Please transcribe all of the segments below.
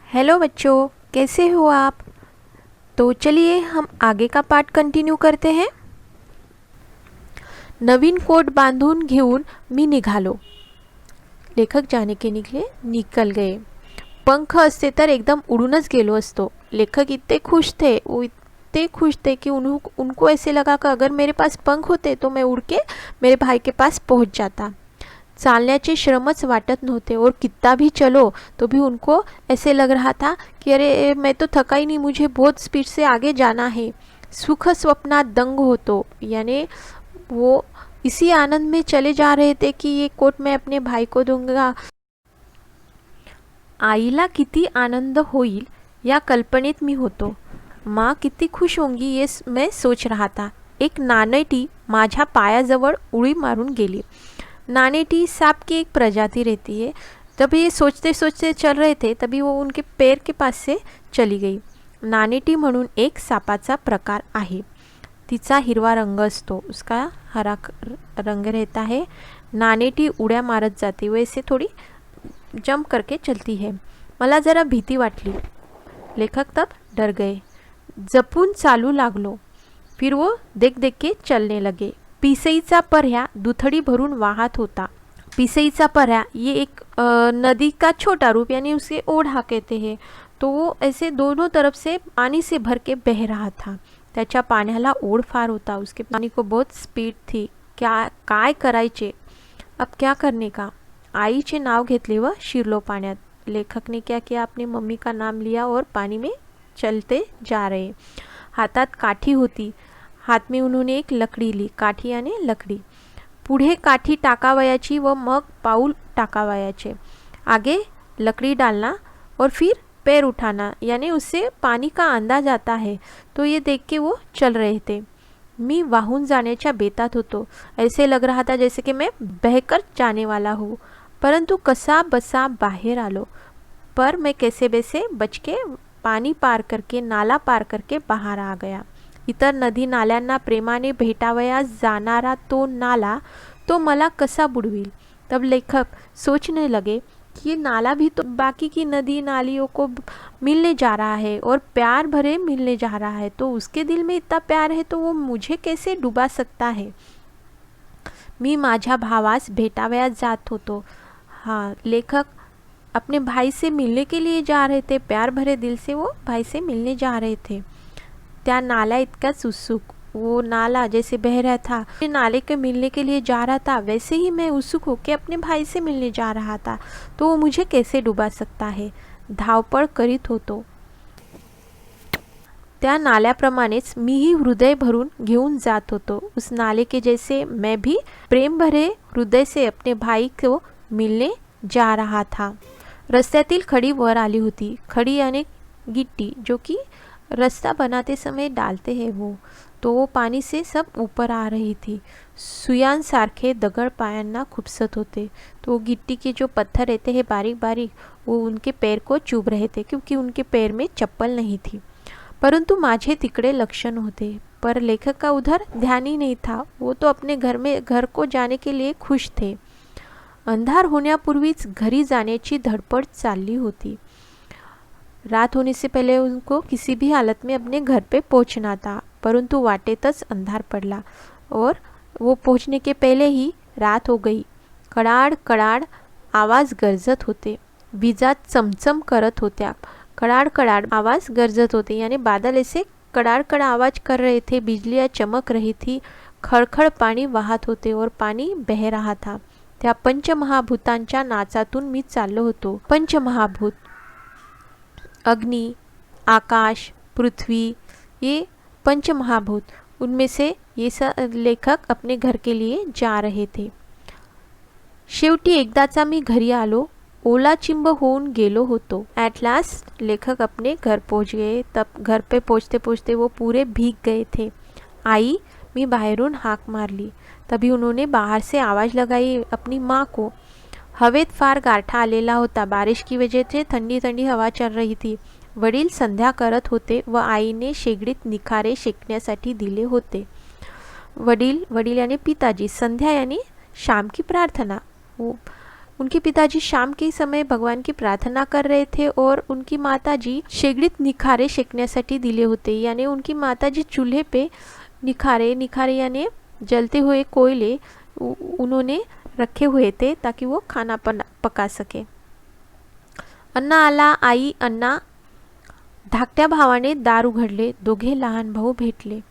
Hello बच्चों, कैसे हो आप। तो चलिए हम आगे का पाठ कंटिन्यू करते हैं। नवीन कोट बांधून घेऊन मी निघालो। लेखक जाने के निकल गए। पंख असते तर एकदम उड़ूनच गेलो असतो। लेखक इतने खुश थे, वो इतने खुश थे कि उनको ऐसे लगा कि अगर मेरे पास पंख होते तो मैं उड़ के मेरे भाई के पास पहुंच जाता। चालण्याचे श्रमच वाटत नव्हते और कितना भी चलो तो भी उनको ऐसे लग रहा था कि अरे मैं तो थका ही नहीं, मुझे बहुत स्पीड से आगे जाना है। सुख स्वप्नात दंग होतो, यानी वो इसी आनंद में चले जा रहे थे कि ये कोट मैं अपने भाई को दूंगा। आईला किती आनंद होईल या कल्पनेत मी होतो। माँ किती खुश होंगी ये मैं सोच रहा था। एक नानेटी माझ्या पायाजवळ उडी मारून गेली। नानेटी सांप की एक प्रजाति रहती है। जब ये सोचते सोचते चल रहे थे तभी वो उनके पैर के पास से चली गई। नानेटी म्हणून एक सापाचा प्रकार आहे। तिचा हिरवा रंग असतो, उसका हरा रंग रहता है। नानेटी उड्या मारत जाती, वैसे थोड़ी जंप करके चलती है। मला जरा भीती वाटली। लेखक तब डर गए। जपून चालू लागलो। फिर वो देख देख के चलने लगे। पिसईचा पर्या दुथडी भरून वाहत होता। पिसईचा पर्या ये एक नदी का छोटा रूप, यानी उसे ओढ़ा कहते हैं। तो वो ऐसे दोनों तरफ से पानी से भर के बह रहा था। त्याच्या पाण्याला ओढ फार होता, उसके पानी को बहुत स्पीड थी। काय करायचे, अब क्या करने का। आईचे नाव घेतले व शिरलो पाण्यात। लेखक ने क्या किया, अपनी मम्मी का नाम लिया और पानी में चलते जा रहे। हातात काठी होती। हाथ में उन्होंने एक लकड़ी ली। काठी यानी लकड़ी। पुढे काठी टाकावयाची व मग पाऊल टाकावयाचे। आगे लकड़ी डालना और फिर पैर उठाना, यानी उससे पानी का अंदाज आता है। तो ये देख के वो चल रहे थे। मी वाहून जाण्याच्या बेतात होतो। ऐसे लग रहा था जैसे कि मैं बहकर जाने वाला हूँ, परंतु कसा बसा बाहर आलो। पर मैं कैसे बैसे बच के पानी पार करके, नाला पार करके बाहर आ गया। इतर नदी नाल्यांना प्रेमाने भेटावयास जाणारा तो नाला तो मला कसा बुडविल। तब लेखक सोचने लगे कि ये नाला भी तो बाकी की नदी नालियों को मिलने जा रहा है और प्यार भरे मिलने जा रहा है, तो उसके दिल में इतना प्यार है तो वो मुझे कैसे डुबा सकता है। मी माझ्या भावास भेटावयास जात होतो। हाँ, लेखक अपने भाई से मिलने के लिए जा रहे थे। प्यार भरे दिल से वो भाई से मिलने जा रहे थे। त्या नाला इतकाच उत्सुक, वो नाला जैसे बह रहा था, नाले के मिलने के लिए जा रहा था, वैसे ही मैं उत्सुक होकर अपने भाई से मिलने जा रहा था। तो वो मुझे कैसे डुबा सकता है। धावपळ करीत होतो। त्या नाल्याप्रमाणेच मीही हृदय भरून घेऊन जात होतो। उस नाले के जैसे मैं भी प्रेम भरे हृदय से अपने भाई को मिलने जा रहा था। रस्त्यातील खडी वर आली होती। खडी यानी गिट्टी, जो कि रास्ता बनाते समय डालते हैं वो, तो वो पानी से सब ऊपर आ रही थी। सुयांसारखे दगड पायांना खुपसत होते। तो गिट्टी के जो पत्थर रहते हैं बारीक बारीक, वो उनके पैर को चुभ रहे थे, क्योंकि उनके पैर में चप्पल नहीं थी। परंतु माझे तिकडे लक्ष नव्हते। पर लेखक का उधर ध्यान ही नहीं था। वो तो अपने घर को जाने के लिए खुश थे। अंधार होण्यापूर्वीच घरी जाण्याची धडपड चालली होती। रात होने से पहले उनको किसी भी हालत में अपने घर पे पहुंचना था, परंतु वाटेतच अंधार पड़ला और वो पहुंचने के पहले ही रात हो गई। कडाड कडाड आवाज़ गरजत होते। विजा चमचम करत होत्या। कडाड कडाड आवाज़ गरजत होते, यानी बादल ऐसे कडाड कडाड आवाज़ कर रहे थे। बिजलियाँ चमक रही थी। खड़खड़ पानी वाहत होते और पानी बह रहा था। त्या पंचमहाभूतांच्या नाचातून मी चाललो होतो। पंचमहाभूत अग्नि, आकाश, पृथ्वी, ये पंचमहाभूत, उनमें से ये सब लेखक अपने घर के लिए जा रहे थे। शेवटी एकदाचा मी घरी आलो। ओला चिंब होऊन गेलो होतो। एट लास्ट लेखक अपने घर पहुंच गए। तब घर पे पहुंचते पहुंचते वो पूरे भीग गए थे। आई, मी बाहरून हाक मारली। तभी उन्होंने बाहर से आवाज़ लगाई अपनी माँ को। हवेत फार गारठा आलेला होता। बारिश की वजह से ठंडी ठंडी हवा चल रही थी। वडील संध्या करत होते व आईने शेगडीत निखारे शेकण्यासाठी दिले होते। वडील यानी पिताजी, संध्या यानी शाम की प्रार्थना। वो उनके पिताजी शाम के समय भगवान की प्रार्थना कर रहे थे और उनकी माताजी शेगडीत निखारे शेकण्यासाठी दिले होते, यानी उनकी माताजी चूल्हे पे निखारे यानी जलते हुए कोयले उन्होंने रखे हुए थे ताकि वो खाना पका सके। अण्णा आला, आई, अण्णा। धाकट्या भावाने दार उघडले। दोघे लहान भाऊ भेटले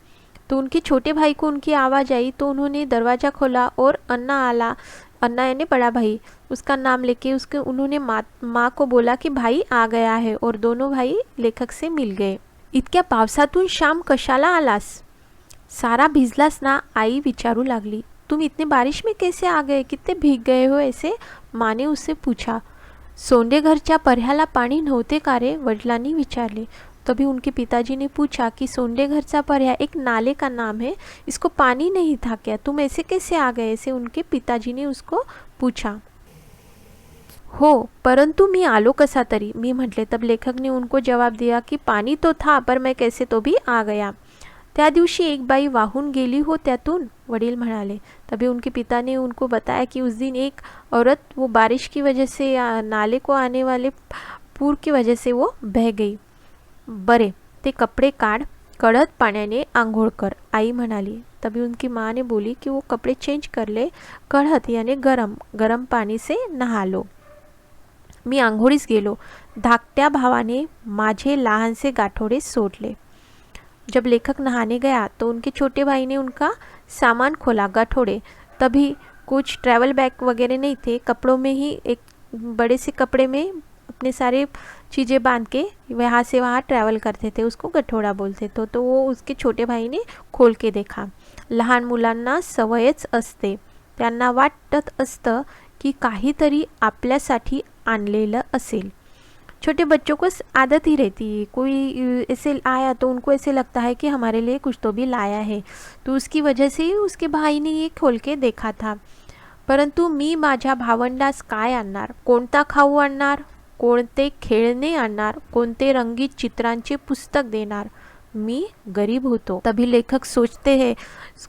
तो उनके छोटे भाई को उनकी आवाज़ आई तो उन्होंने दरवाज़ा खोला और अण्णा आला, अण्णा यानी बड़ा भाई, उसका नाम लेके उन्होंने माँ को बोला कि भाई आ गया है और दोनों भाई लेखक से मिल गए। इतक्या पावसातून श्याम कशाला आलास? सारा भिजलास ना? आई विचारू लागली। तुम इतने बारिश में कैसे आ गए? कितने भीग गए हो ऐसे? माँ ने उससे पूछा। सोंडे घरच्या पर्याला पाणी नव्हते का रे? वडिलांनी विचारले। तभी उनके पिताजी ने पूछा कि सोंडे घरचा पर्या एक नाले का नाम है, इसको पानी नहीं था क्या? तुम ऐसे कैसे आ गए? ऐसे उनके पिताजी ने उसको पूछा। हो, परंतु मी आलो कसा तरी, मी म्हटले। तब लेखक ने उनको जवाब दिया कि पानी तो था पर मैं कैसे तो भी आ गया। त्या दिवशी एक बाई वाहून गेली हो त्यातून, वडील म्हणाले। तभी उनके पिता ने उनको बताया कि उस दिन एक औरत वो बारिश की वजह से नाले को आने वाले पूर की वजह से वो बह गई। बरे, ते कपडे काढ, कढत पाण्याने आंघोळ कर, आई म्हणाली। तभी उनकी माँ ने बोली कि वो कपड़े चेंज कर ले, कढत यानी गरम पानी से नहा लो। मी आंघोळीस गेलो। धाकट्या भावाने माझे लहानसे गाठोडे सोडले। जब लेखक नहाने गया तो उनके छोटे भाई ने उनका सामान खोला, गाठोड़े। तभी कुछ ट्रैवल बैग वगैरह नहीं थे, कपड़ों में ही एक बड़े से कपड़े में अपने सारे चीज़ें बांध के यहाँ से वहाँ ट्रैवल करते थे, उसको गठोडा बोलते थे। तो वो उसके छोटे भाई ने खोल के देखा। लहान मुलांना सवयच असते, त्यांना वाटत असतं की काहीतरी आपल्यासाठी आणलेलं असेल। छोटे बच्चों को आदत ही रहती है, कोई ऐसे आया तो उनको ऐसे लगता है कि हमारे लिए कुछ तो भी लाया है, तो उसकी वजह से उसके भाई ने ये खोल के देखा था। परंतु मी माझ्या भावंडास काय आणणार? कोणता खाऊ आणणार? कोणते खेळणे आणणार? कोणते रंगीत चित्रांचे पुस्तक देणार? मी गरीब होतो। तभी लेखक सोचते हैं,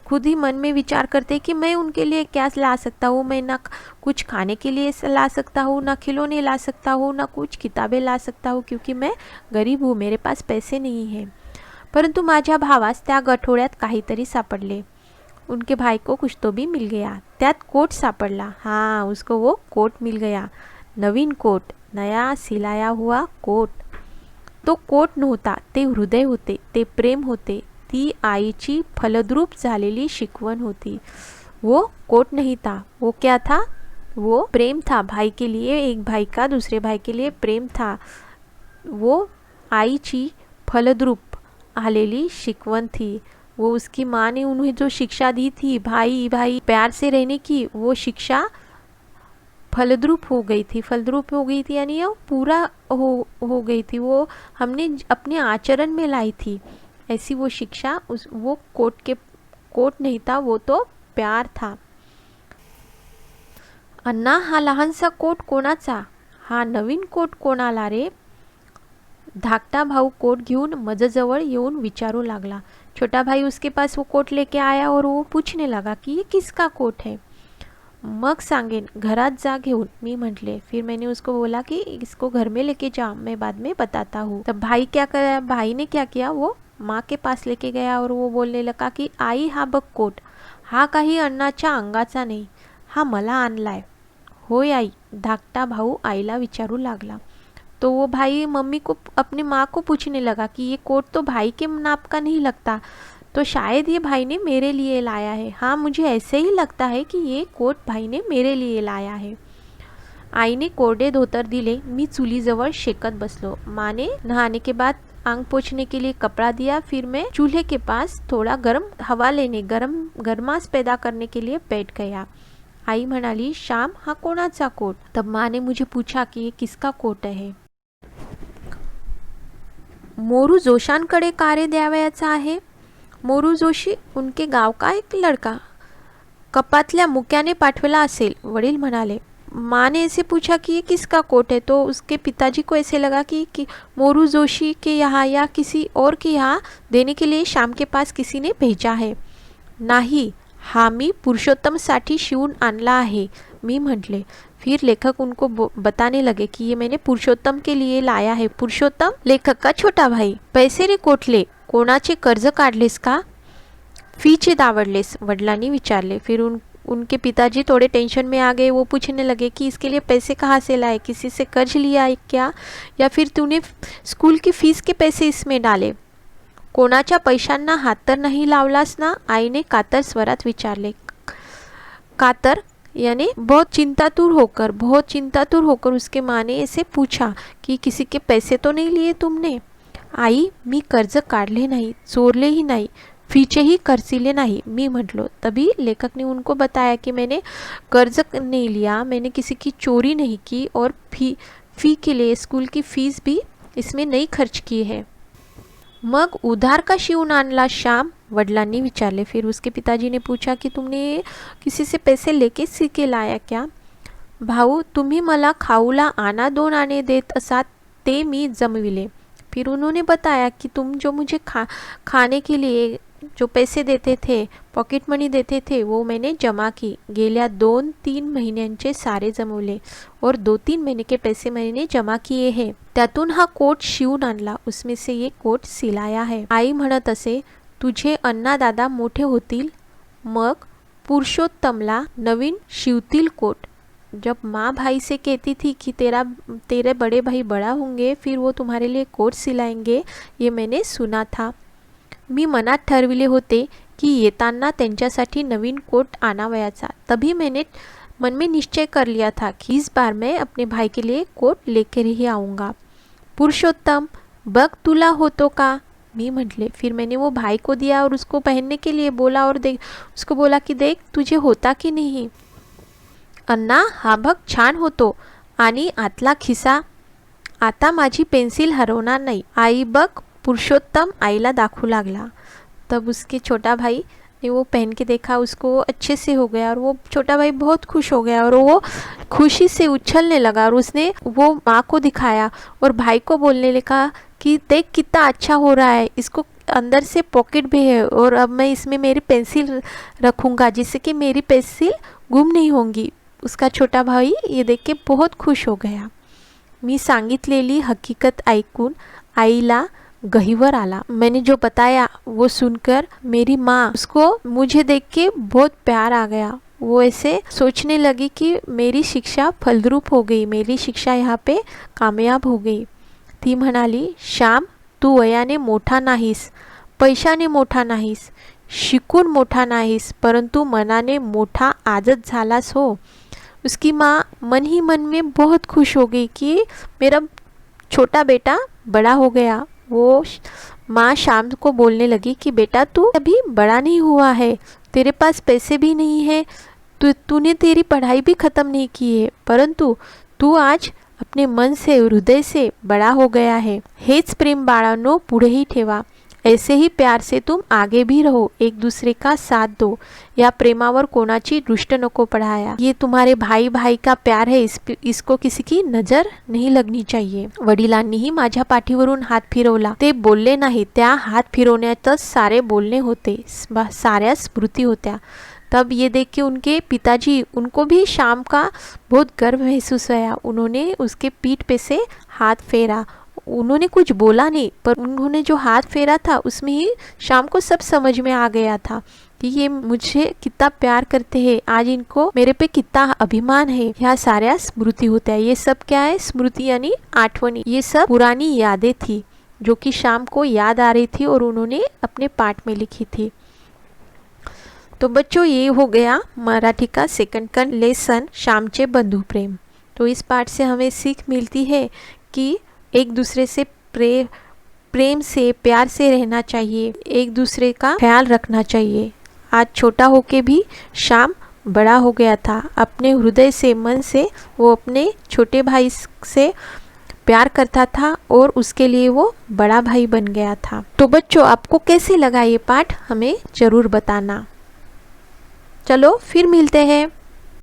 खुद ही मन में विचार करते हैं कि मैं उनके लिए क्या ला सकता हूँ। मैं ना कुछ खाने के लिए ला सकता हूँ, ना खिलौने ला सकता हूँ, ना कुछ किताबें ला सकता हूँ, क्योंकि मैं गरीब हूँ, मेरे पास पैसे नहीं हैं। परंतु माझ्या भावास त्या गठोड्यात काहीतरी सापडले। उनके भाई को कुछ तो भी मिल गया। त्यात कोट सापडला। हाँ, उसको वो कोट मिल गया, नवीन कोट, नया सिलाया हुआ कोट। तो कोट नव्हता, ते हृदय होते, ते प्रेम होते, ती आईची फलद्रूप झालेली शिकवण होती। वो कोट नहीं था, वो क्या था? वो प्रेम था भाई के लिए, एक भाई का दूसरे भाई के लिए प्रेम था। वो आईची फलद्रूप आलेली शिकवण थी। वो उसकी माँ ने उन्हें जो शिक्षा दी थी भाई भाई प्यार से रहने की, वो शिक्षा फलद्रूप हो गई थी, यानी वो पूरा हो गई थी, वो हमने अपने आचरण में लाई थी। ऐसी वो शिक्षा वो कोट नहीं था, वो तो प्यार था। अण्णा, हा लहानसा कोट कोणाचा? हा नवीन कोट कोणाला रे? धाकटा भाऊ कोट घेऊन मजजवळ येऊन विचारू लागला। छोटा भाई उसके पास वो कोट लेके आया और वो पूछने लगा कि ये किसका कोट है। मग सांगेन, घरात जा घेऊन, मी म्हटले। फिर मैंने उसको बोला कि इसको घर में लेके जा, मैं बाद में बताता हूँ। तब भाई ने क्या किया, वो माँ के पास लेके गया और वो बोलने लगा कि आई, हा बघ कोट, हा काही अण्णाच्या अंगाचा नाही, हा मला आणलाय। होय आई, धाकटा भाऊ आईला विचारू लागला। तो वो भाई अपनी माँ को पूछने लगा कि ये कोट तो भाई के नाप का नहीं लगता, तो शायद ये भाई ने मेरे लिए लाया है। हाँ, मुझे ऐसे ही लगता है कि ये कोट भाई ने मेरे लिए लाया है। आई ने कोरडे धोतर दिले, मी चुलीजवळ शेकत बसलो। माँ ने नहाने के बाद आंग पोछने के लिए कपड़ा दिया। फिर मैं चूल्हे के पास थोड़ा गर्म हवा लेने, गरमास पैदा करने के लिए बैठ गया। आई म्हणाली, श्याम, हा कोणाचा कोट? तब माँ ने मुझे पूछा कि ये किसका कोट है। मोरू जोशांकडे कार्य द्यावयाचा आहे। मोरू जोशी उनके गाव का एक लड़का कपातल्या मुक्याने पाठवला असेल, वडील म्हणाले। माँ ने ऐसे पूछा कि ये किसका कोट है, तो उसके पिताजी को ऐसे लगा कि मोरू जोशी के यहाँ या किसी और के यहाँ देने के लिए श्याम के पास किसी ने भेजा है। नाही, हा मी पुरुषोत्तमसाठी शिवून आणला आहे, मी म्हटले। फिर लेखक उनको बताने लगे कि ये मैंने पुरुषोत्तम के लिए लाया है. पुरुषोत्तम, लेखक का छोटा भाई. पैसे रे कोठले, कोणाचे कर्ज काढलेस का? फीचे दावडलेस, वडिलांनी विचारले. फिर उनके पिताजी थोड़े टेंशन में आ गए. वो पूछने लगे कि इसके लिए पैसे कहाँ से लाए, किसी से कर्ज लिया है क्या, या फिर तूने स्कूल की फीस के पैसे इसमें डाले? कोणाच्या पैशांना हात तर नाही लावलास ना, आईने कातर स्वरात विचारले. कातर यानी बहुत चिंतातुर होकर उसके माँ ने ऐसे पूछा कि किसी के पैसे तो नहीं लिए तुमने? आई, मी कर्ज काढले नाही, चोरलेही नाही, फीचेही खर्चिले नाही, मी म्हटलो. तभी लेखक ने उनको बताया कि मैंने कर्ज नहीं लिया, मैंने किसी की चोरी नहीं की और फी के लिए स्कूल की फीस भी इसमें नहीं खर्च की है. मग उधार का शिवून आणला श्याम, वडिलांनी विचारले. फिर उसके पिताजी ने पूछा कि तुमने किसी से पैसे लेके सीके लाया क्या? भाऊ, तुम्ही मला खाऊला आना 2 आणे देत असात ते मी जमविले. फिर उन्होंने बताया कि तुम जो मुझे खाने के लिए जो पैसे देते थे, पॉकेट मनी देते थे, वो मैंने जमा की. गेल्या 2-3 महिन्यांचे सारे जमवले और 2-3 महीने के पैसे मैंने जमा किए हैं. त्यातून हा कोट शिवून आणला, उसमें से ये कोट सिलाया है. आई म्हणत असे, तुझे अण्णा दादा मोठे होतील मग पुरुषोत्तमला नवीन शिवतील कोट. जब माँ भाई से कहती थी कि तेरे बड़े भाई बड़ा होंगे फिर वो तुम्हारे लिए कोट सिलाएंगे, ये मैंने सुना था. मी मनात ठरविले होते की येताना त्यांच्यासाठी नवीन कोट आणावयाचा. तभी मैंने मन में निश्चय कर लिया था कि इस बार मैं अपने भाई के लिए कोट लेकर ही आऊँगा. पुरुषोत्तम, बघ तुला होतो का, मी म्हटले. फिर मैंने वो भाई को दिया और उसको पहनने के लिए बोला और उसको बोला कि देख तुझे होता की नहीं. अण्णा, हा बघ छान होतो आणि आतला खिसा. आता माझी पेन्सिल हरवणार नाही. आई, बघ. पुरुषोत्तम आईला दाखवू लागला. तब उसके छोटा भाई ने वो पहन के देखा, उसको अच्छे से हो गया और वो छोटा भाई बहुत खुश हो गया और वो खुशी से उछलने लगा और उसने वो माँ को दिखाया और भाई को बोलने लगा कि देख कितना अच्छा हो रहा है, इसको अंदर से पॉकेट भी है और अब मैं इसमें मेरी पेंसिल रखूँगा जिससे कि मेरी पेंसिल गुम नहीं होंगी. उसका छोटा भाई ये देख के बहुत खुश हो गया. मी सांगितलेली हकीकत ऐकून आईला गहीवर आला. मैंने जो बताया वो सुनकर मेरी माँ उसको मुझे देख के बहुत प्यार आ गया. वो ऐसे सोचने लगी कि मेरी शिक्षा फलद्रूप हो गई, मेरी शिक्षा यहाँ पे कामयाब हो गई. ती म्हणाली, श्याम, तू वयाने मोठा नाहीस, पैशाने मोठा नाहीस, शिकून मोठा नाहीस, परंतु मनाने मोठा आजच झालास हो. उसकी माँ मन ही मन में बहुत खुश हो गई कि मेरा छोटा बेटा बड़ा हो गया. वो माँ शाम को बोलने लगी कि बेटा तू अभी बड़ा नहीं हुआ है, तेरे पास पैसे भी नहीं है, तूने तेरी पढ़ाई भी ख़त्म नहीं की है, परंतु तू आज अपने मन से हृदय से बड़ा हो गया है. हेच प्रेम बाळांनो पुढेही ठेवा. ऐसे ही प्यार से तुम आगे भी रहो, एक दूसरे का साथ दो. या प्रेमावर कोणाची दृष्ट नको पडाया. ये तुम्हारे भाई भाई का प्यार है, इसको किसी की नजर नहीं लगनी चाहिए. वडिलांनीही माझ्या पाठीवरून हात फिरवला. ते बोलले नाही, त्या हात फिरवण्यातच सारे बोलणे होते, साऱ्या स्मृती होत्या. तब ये देख के उनके पिताजी, उनको भी शाम का बहुत गर्व महसूस हुआ. उन्होंने उसके पीठ पे से हाथ फेरा. उन्होंने कुछ बोला नहीं, पर उन्होंने जो हाथ फेरा था उसमें ही शाम को सब समझ में आ गया था कि ये मुझे कितना प्यार करते हैं, आज इनको मेरे पे कितना अभिमान है. ह्या साऱ्या स्मृति होत्या. ये सब क्या है? स्मृति यानी आठवणी. ये सब पुरानी यादें थी जो कि शाम को याद आ रही थी और उन्होंने अपने पाठ में लिखी थी. तो बच्चों, ये हो गया मराठी का सेकंड लेसन, शामचे बंधु प्रेम. तो इस पाठ से हमें सीख मिलती है कि एक दूसरे से प्रेम से प्यार से रहना चाहिए, एक दूसरे का ख्याल रखना चाहिए. आज छोटा होके भी शाम बड़ा हो गया था. अपने हृदय से, मन से वो अपने छोटे भाई से प्यार करता था और उसके लिए वो बड़ा भाई बन गया था. तो बच्चों, आपको कैसे लगा ये पाठ हमें ज़रूर बताना. चलो फिर मिलते हैं.